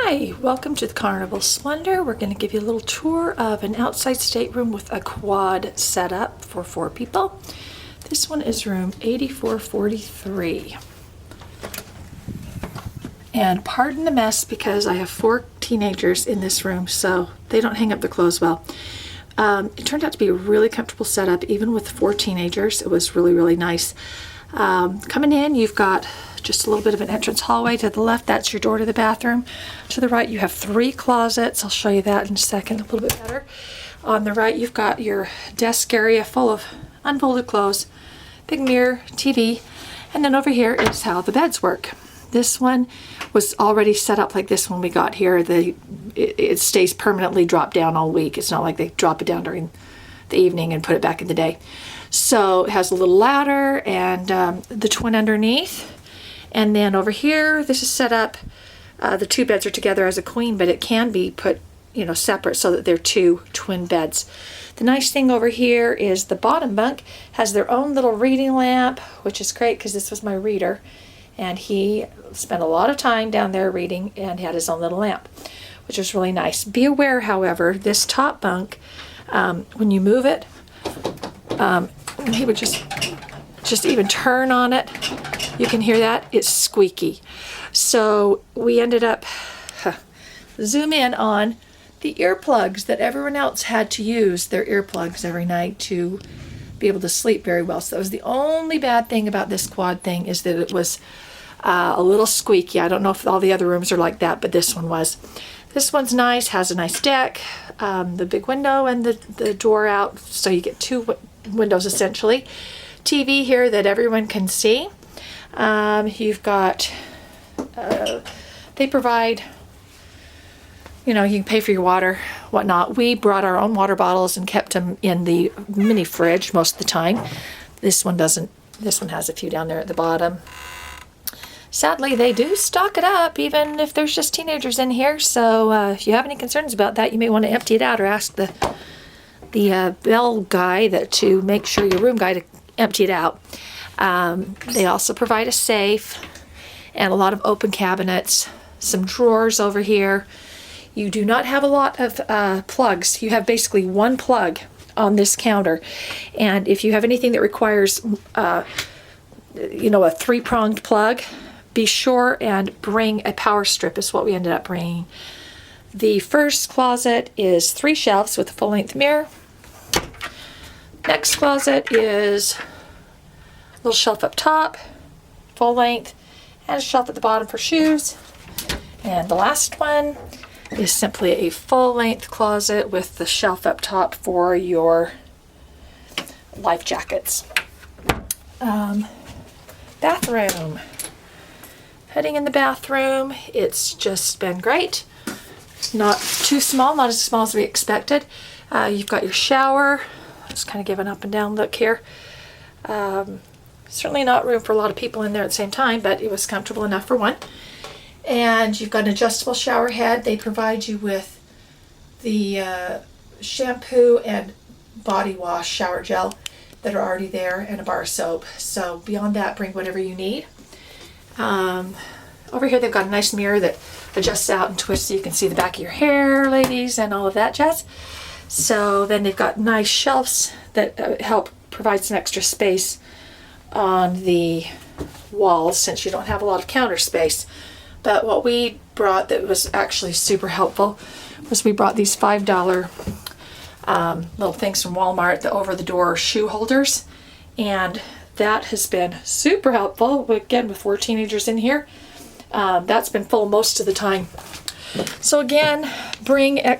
Hi, welcome to the Carnival Splendor. We're going to give you a little tour of an outside stateroom with a quad setup for 4 people. This one is room 8443. And pardon the mess because I have 4 teenagers in this room, so they don't hang up their clothes well. It turned out to be a really comfortable setup, even with 4 teenagers. It was really, really nice. Coming in, you've got just a little bit of an entrance hallway. To the left, that's your door to the bathroom. To the right, you have 3 closets. I'll show you that in a second a little bit better. On the right, you've got your desk area full of unfolded clothes, big mirror, TV, and then over here is how the beds work. This one was already set up like this when we got here. It stays permanently dropped down all week. It's not like they drop it down during the evening and put it back in the day. So it has a little ladder and the twin underneath. And then over here, this is set up, the 2 beds are together as a queen, but it can be put, separate so that they're 2 twin beds. The nice thing over here is the bottom bunk has their own little reading lamp, which is great because this was my reader. And he spent a lot of time down there reading and had his own little lamp, which is really nice. Be aware, however, this top bunk, when you move it, he would just even turn on it. You can hear that, it's squeaky. So we ended up, zoom in on the earplugs that everyone else had to use their earplugs every night to be able to sleep very well. So that was the only bad thing about this quad thing, is that it was a little squeaky. I don't know if all the other rooms are like that, but this one was. This one's nice, has a nice deck, the big window and the door out, so you get 2 windows essentially. TV here that everyone can see. You've got, they provide, you can pay for your water, whatnot. We brought our own water bottles and kept them in the mini fridge most of the time. This one doesn't. This one has a few down there at the bottom. Sadly, they do stock it up, even if there's just teenagers in here. So if you have any concerns about that, you may want to empty it out or ask the bell guy to make sure, your room guy, to empty it out. They also provide a safe and a lot of open cabinets, some drawers over here. You do not have a lot of plugs. You have basically 1 plug on this counter, and if you have anything that requires a 3-pronged plug, be sure and bring a power strip, is what we ended up bringing. The first closet is 3 shelves with a full-length mirror. Next closet is a little shelf up top, full length, and a shelf at the bottom for shoes. And the last one is simply a full-length closet with the shelf up top for your life jackets. Bathroom. Heading in the bathroom, it's just been great. Not too small, not as small as we expected. You've got your shower. Just kind of give an up and down look here. Certainly not room for a lot of people in there at the same time, but it was comfortable enough for 1. And you've got an adjustable shower head. They provide you with the shampoo and body wash shower gel that are already there, and a bar of soap. So beyond that, bring whatever you need. Over here they've got a nice mirror that adjusts out and twists so you can see the back of your hair, ladies, and all of that jazz. So then they've got nice shelves that help provide some extra space on the walls, since you don't have a lot of counter space. But what we brought that was actually super helpful was we brought these $5 little things from Walmart, the over-the-door shoe holders, and that has been super helpful. Again, with 4 teenagers in here, that's been full most of the time. So again, bring a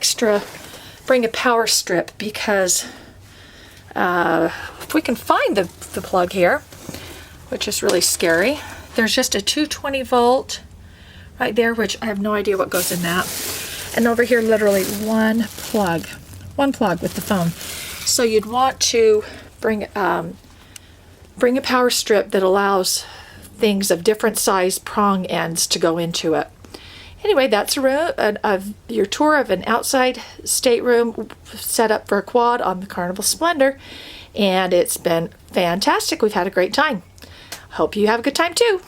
power strip, because if we can find the plug here, which is really scary, there's just a 220 volt right there, which I have no idea what goes in that. And over here, literally 1 plug with the phone. So you'd want to bring a power strip that allows things of different size prong ends to go into it. Anyway, that's your tour of an outside stateroom set up for a quad on the Carnival Splendor, and it's been fantastic. We've had a great time. Hope you have a good time too.